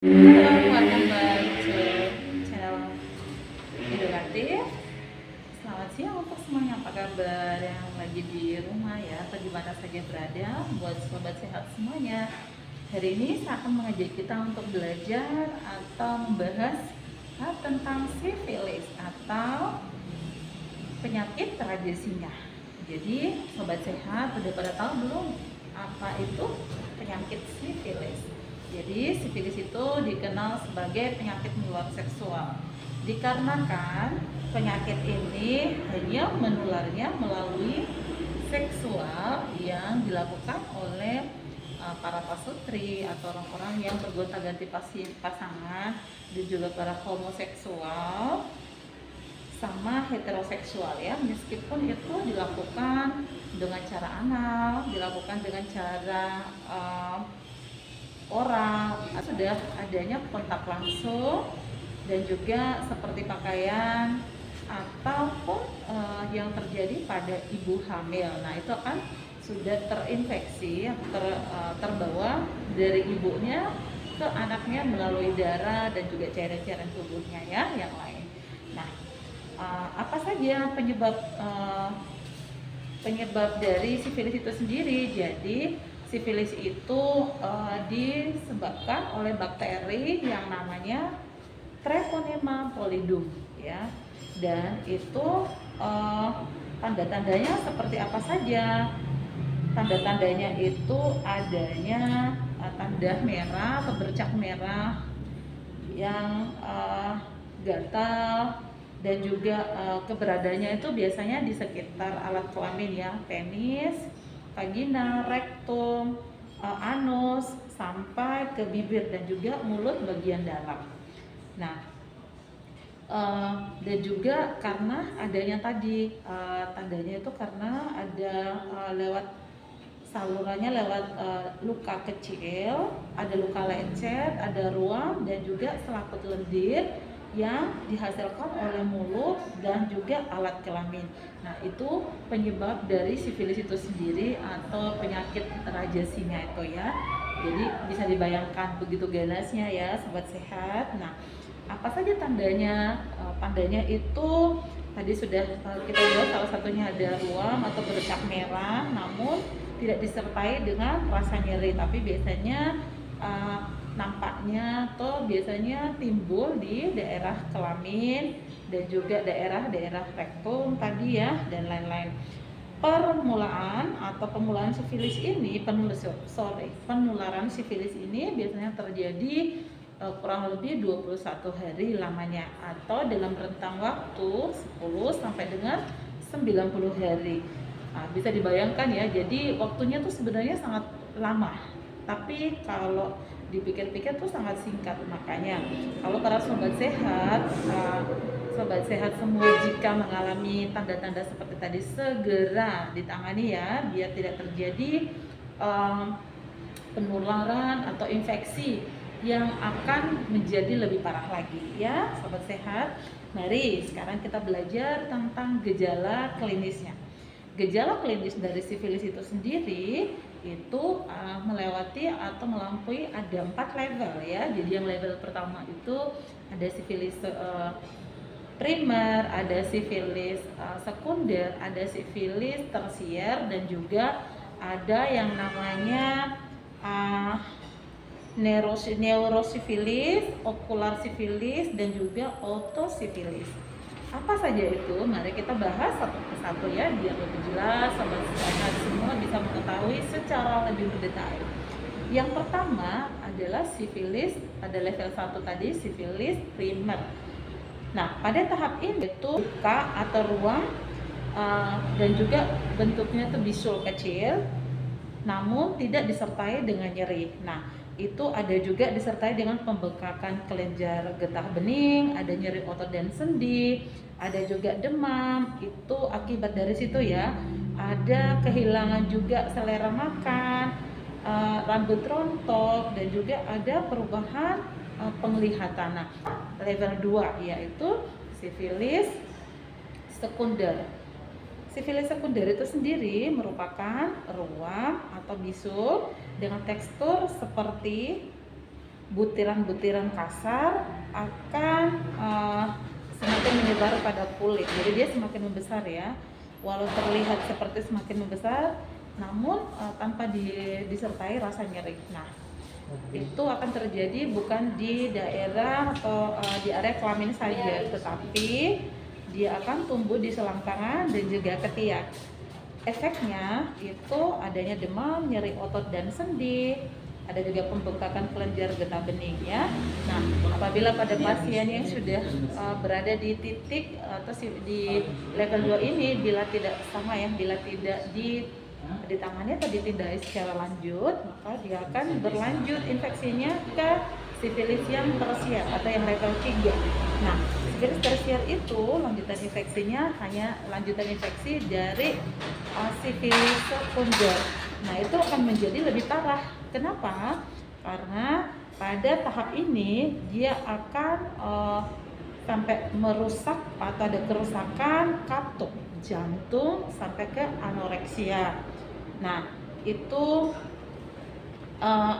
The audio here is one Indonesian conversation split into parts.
Halo, welcome back to channel Edukatif. Selamat siang untuk semuanya, apa kabar yang lagi di rumah ya, atau di mana saja berada, buat sobat sehat semuanya. Hari ini saya akan mengajak kita untuk belajar atau membahas tentang sifilis atau penyakit radiasinya. Jadi, sobat sehat udah pada tahu belum apa itu penyakit sifilis? Jadi, sifilis itu dikenal sebagai penyakit menular seksual. Dikarenakan penyakit ini hanya menularnya melalui seksual yang dilakukan oleh para pasutri atau orang-orang yang bergonta-ganti pasangan, dan juga para homoseksual sama heteroseksual ya, meskipun itu dilakukan dengan cara anal, dilakukan dengan cara oral, sudah adanya kontak langsung, dan juga seperti pakaian ataupun yang terjadi pada ibu hamil. Nah, itu akan sudah terinfeksi, terbawa dari ibunya ke anaknya melalui darah dan juga cairan-cairan tubuhnya ya yang lain. Nah, apa saja penyebab dari sifilis itu sendiri? Jadi sifilis itu disebabkan oleh bakteri yang namanya Treponema pallidum ya, dan itu tanda-tandanya seperti apa saja? Tanda-tandanya itu adanya tanda merah atau bercak merah yang gatal, dan juga keberadaannya itu biasanya di sekitar alat kelamin ya, penis, vagina, rektum, anus, sampai ke bibir dan juga mulut bagian dalam. Nah, dan juga karena adanya tadi tandanya itu karena ada lewat salurannya lewat luka kecil, ada luka lecet, ada ruam, dan juga selaput lendir yang dihasilkan oleh mulut dan juga alat kelamin. Nah, itu penyebab dari sifilis itu sendiri atau penyakit rajasinya itu ya. Jadi bisa dibayangkan begitu ganasnya ya, sobat sehat. Nah, apa saja tandanya? Tandanya itu tadi sudah kita lihat, salah satunya ada ruam atau bercak merah, namun tidak disertai dengan rasa nyeri, tapi biasanya nampaknya atau biasanya timbul di daerah kelamin dan juga daerah-daerah rektum tadi ya, dan lain-lain. Permulaan atau pemulaan sifilis ini, penularan sifilis ini biasanya terjadi kurang lebih 21 hari lamanya, atau dalam rentang waktu 10 sampai dengan 90 hari. Nah, bisa dibayangkan ya, jadi waktunya tuh sebenarnya sangat lama, tapi kalau dipikir-pikir tuh sangat singkat. Makanya kalau para sobat sehat semua, jika mengalami tanda-tanda seperti tadi, segera ditangani ya, biar tidak terjadi penularan atau infeksi yang akan menjadi lebih parah lagi ya, sobat sehat. Mari sekarang kita belajar tentang gejala klinisnya. Gejala klinis dari sifilis itu sendiri itu melewati atau melampaui ada 4 level ya. Jadi yang level pertama itu ada sifilis primer, ada sifilis sekunder, ada sifilis tersier, dan juga ada yang namanya neurosifilis, okular sifilis, dan juga otosifilis. Apa saja itu? Mari kita bahas satu persatu ya, biar lebih jelas sobat sehat semua bisa mengetahui secara lebih mendetail. Yang pertama adalah sifilis pada level 1 tadi, sifilis primer. Nah, pada tahap ini itu luka atau ruam dan juga bentuknya itu bisul kecil, namun tidak disertai dengan nyeri. Nah, itu ada juga disertai dengan pembengkakan kelenjar getah bening, ada nyeri otot dan sendi, ada juga demam, itu akibat dari situ ya. Ada kehilangan juga selera makan, rambut rontok, dan juga ada perubahan penglihatan. Nah, level 2 yaitu sifilis sekunder. Sifilis sekunder itu sendiri merupakan ruam atau bisul dengan tekstur seperti butiran-butiran kasar akan semakin menyebar pada kulit. Jadi dia semakin membesar ya. Walau terlihat seperti semakin membesar, namun tanpa disertai rasa nyeri. Nah, itu akan terjadi bukan di daerah atau di area kelamin saja, tetapi dia akan tumbuh di selangkangan dan juga ketiak. Efeknya itu adanya demam, nyeri otot dan sendi, ada juga pembengkakan kelenjar getah bening ya. Nah, apabila pada pasien yang sudah berada di titik atau di level 2 ini, bila tidak sama ya, bila tidak ditangani atau ditindai secara lanjut, maka dia akan berlanjut infeksinya ke sifilis yang tersier atau yang level 3. Nah, sifilis tersier itu lanjutan infeksinya hanya lanjutan infeksi dari sifilis sekunder. Nah, itu akan menjadi lebih parah. Kenapa? Karena pada tahap ini dia akan sampai merusak atau ada kerusakan katup jantung sampai ke anoreksia. Nah, itu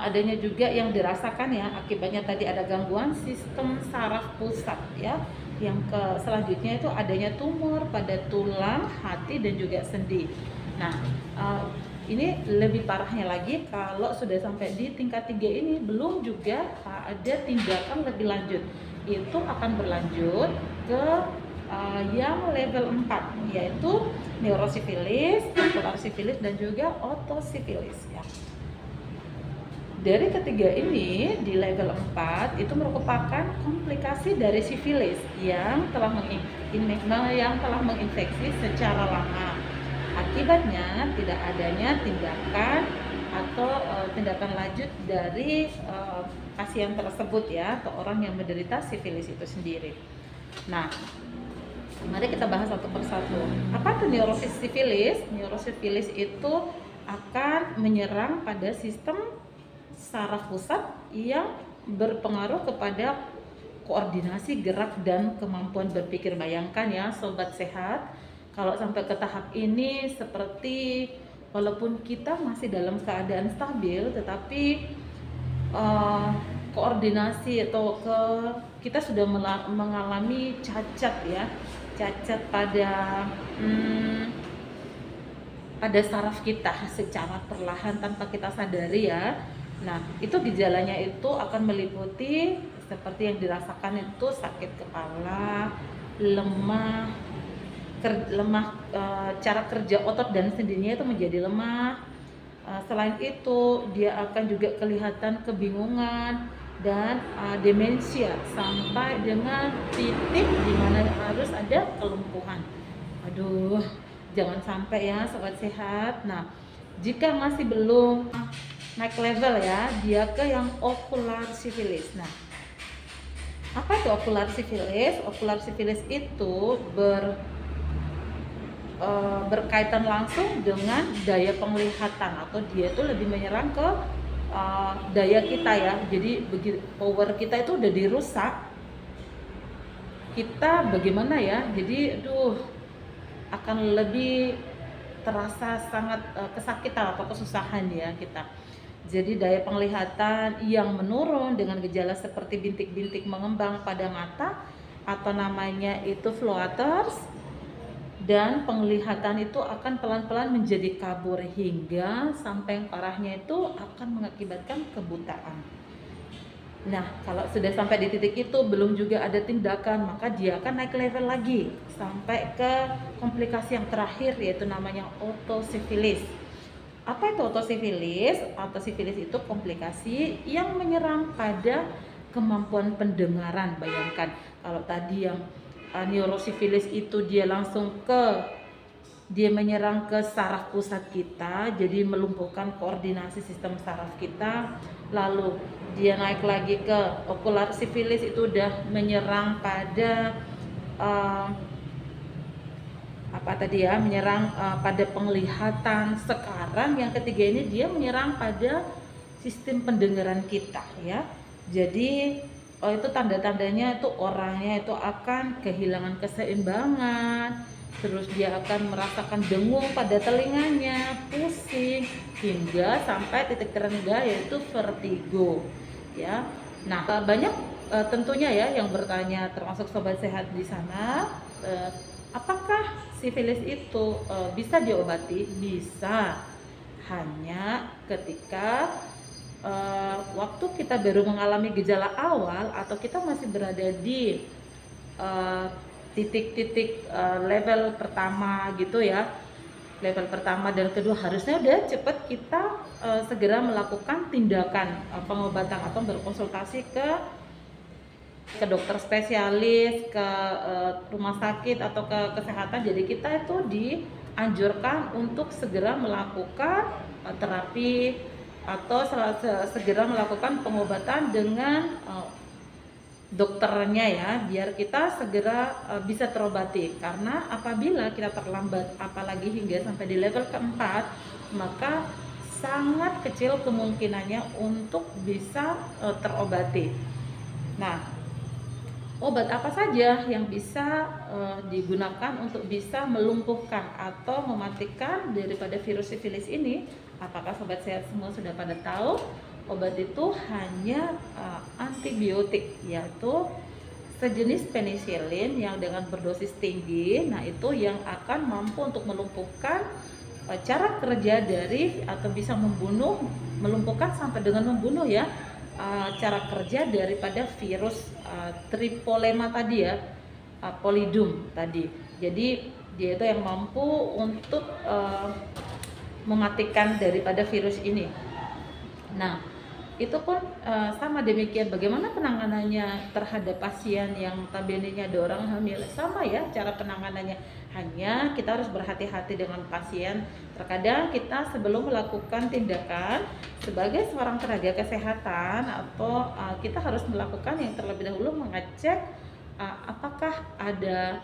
adanya juga yang dirasakan ya, akibatnya tadi ada gangguan sistem saraf pusat ya. Yang selanjutnya itu adanya tumor pada tulang, hati dan juga sendi. Nah, ini lebih parahnya lagi kalau sudah sampai di tingkat 3 ini belum juga ada tindakan lebih lanjut. Itu akan berlanjut ke yang level 4, yaitu neurosifilis, ocular sifilis dan juga otosifilis ya. Dari ketiga ini di level 4 itu merupakan komplikasi dari sifilis yang telah menginfeksi secara lama. Akibatnya tidak adanya tindakan atau tindakan lanjut dari pasien tersebut ya, atau orang yang menderita sifilis itu sendiri. Nah, mari kita bahas satu persatu. Apa itu neurosifilis? Neurosifilis itu akan menyerang pada sistem saraf pusat yang berpengaruh kepada koordinasi gerak dan kemampuan berpikir. Bayangkan ya sobat sehat, kalau sampai ke tahap ini seperti walaupun kita masih dalam keadaan stabil, tetapi koordinasi atau kita sudah mengalami cacat ya, cacat pada saraf kita secara perlahan tanpa kita sadari ya. Nah, itu gejalanya itu akan meliputi seperti yang dirasakan itu sakit kepala, lemah, cara kerja otot dan sendinya itu menjadi lemah. Selain itu dia akan juga kelihatan kebingungan dan demensia sampai dengan titik di mana harus ada kelumpuhan. Aduh, jangan sampai ya sobat sehat. Nah, jika masih belum naik level ya, dia ke yang ocular sifilis. Nah, apa itu ocular sifilis? Ocular sifilis itu berkaitan langsung dengan daya penglihatan, atau dia itu lebih menyerang ke daya kita ya. Jadi power kita itu udah dirusak. Kita bagaimana ya? Jadi akan lebih terasa sangat kesakitan atau kesusahan ya kita. Jadi daya penglihatan yang menurun dengan gejala seperti bintik-bintik mengembang pada mata atau namanya itu floaters, dan penglihatan itu akan pelan-pelan menjadi kabur hingga sampai yang parahnya itu akan mengakibatkan kebutaan. Nah, kalau sudah sampai di titik itu belum juga ada tindakan, maka dia akan naik level lagi sampai ke komplikasi yang terakhir, yaitu namanya otosifilis. Apa itu otosifilis? Otosifilis itu komplikasi yang menyerang pada kemampuan pendengaran. Bayangkan kalau tadi yang neurosifilis itu dia menyerang ke saraf pusat kita, jadi melumpuhkan koordinasi sistem saraf kita. Lalu dia naik lagi ke ocular sifilis, itu udah menyerang pada menyerang pada penglihatan. Sekarang yang ketiga ini dia menyerang pada sistem pendengaran kita ya. Jadi itu tanda-tandanya itu orangnya itu akan kehilangan keseimbangan, terus dia akan merasakan dengung pada telinganya, pusing, hingga sampai titik terendah yaitu vertigo ya. Nah, banyak tentunya ya yang bertanya, termasuk sobat sehat di sana, apakah sifilis itu bisa diobati? Bisa, hanya ketika waktu kita baru mengalami gejala awal atau kita masih berada di titik-titik level pertama gitu ya, level pertama dan kedua, harusnya udah cepet kita segera melakukan tindakan pengobatan atau berkonsultasi ke dokter spesialis, ke rumah sakit atau ke kesehatan. Jadi kita itu dianjurkan untuk segera melakukan terapi atau segera melakukan pengobatan dengan dokternya ya, biar kita segera bisa terobati. Karena apabila kita terlambat, apalagi hingga sampai di level keempat, maka sangat kecil kemungkinannya untuk bisa terobati. Nah, obat apa saja yang bisa digunakan untuk bisa melumpuhkan atau mematikan daripada virus sifilis ini? Apakah sobat sehat semua sudah pada tahu? Obat itu hanya antibiotik, yaitu sejenis penisilin yang dengan berdosis tinggi. Nah, itu yang akan mampu untuk melumpuhkan cara kerja dari atau bisa melumpuhkan sampai dengan membunuh ya, cara kerja daripada virus tripolema tadi ya, polydum tadi. Jadi dia itu yang mampu untuk mematikan daripada virus ini. Nah, itu pun sama demikian. Bagaimana penanganannya terhadap pasien yang notabene-nya ada orang hamil? Sama ya cara penanganannya, hanya kita harus berhati-hati dengan pasien. Terkadang kita sebelum melakukan tindakan sebagai seorang tenaga kesehatan atau kita harus melakukan yang terlebih dahulu mengecek apakah ada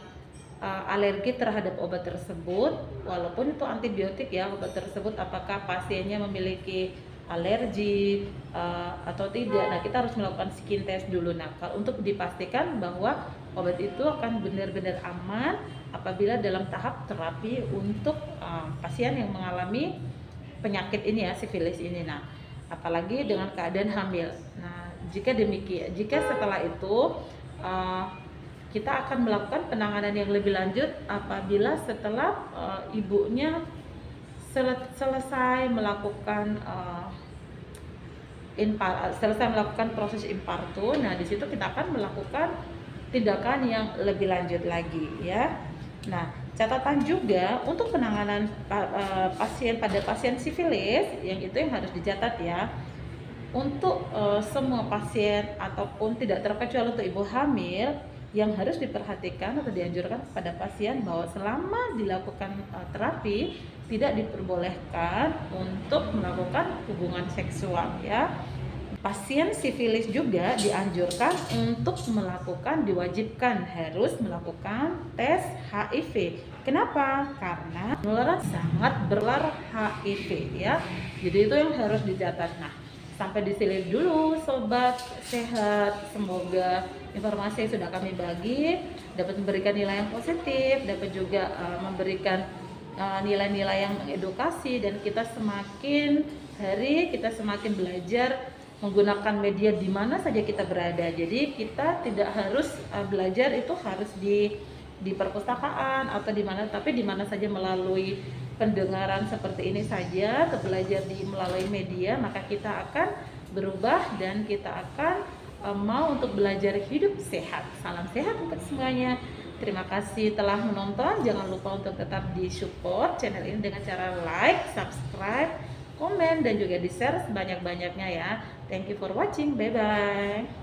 alergi terhadap obat tersebut, walaupun itu antibiotik ya, obat tersebut apakah pasiennya memiliki alergi atau tidak. Nah, kita harus melakukan skin test dulu. Nah, untuk dipastikan bahwa obat itu akan benar-benar aman apabila dalam tahap terapi untuk pasien yang mengalami penyakit ini ya, sifilis ini. Nah, apalagi dengan keadaan hamil. Nah, jika setelah itu kita akan melakukan penanganan yang lebih lanjut apabila setelah ibunya selesai melakukan proses impartu. Nah, di situ kita akan melakukan tindakan yang lebih lanjut lagi ya. Nah, catatan juga untuk penanganan pasien sifilis yang itu yang harus dicatat ya. Untuk semua pasien ataupun tidak terkecuali untuk ibu hamil, yang harus diperhatikan atau dianjurkan kepada pasien bahwa selama dilakukan terapi tidak diperbolehkan untuk melakukan hubungan seksual ya. Pasien sifilis juga dianjurkan untuk diwajibkan harus melakukan tes HIV. Kenapa? Karena penularan sangat berlarang HIV ya. Jadi itu yang harus dicatat. Nah, sampai di sini dulu sobat sehat. Semoga informasi yang sudah kami bagi dapat memberikan nilai yang positif, dapat juga memberikan nilai-nilai yang mengedukasi, dan kita semakin hari kita semakin belajar menggunakan media di mana saja kita berada. Jadi kita tidak harus belajar itu harus di perpustakaan atau di mana, tapi di mana saja melalui pendengaran seperti ini saja, belajar melalui media, maka kita akan berubah dan kita akan mau untuk belajar hidup sehat. Salam sehat untuk semuanya. Terima kasih telah menonton. Jangan lupa untuk tetap di support channel ini dengan cara like, subscribe, komen, dan juga di share sebanyak-banyaknya ya. Thank you for watching. Bye bye.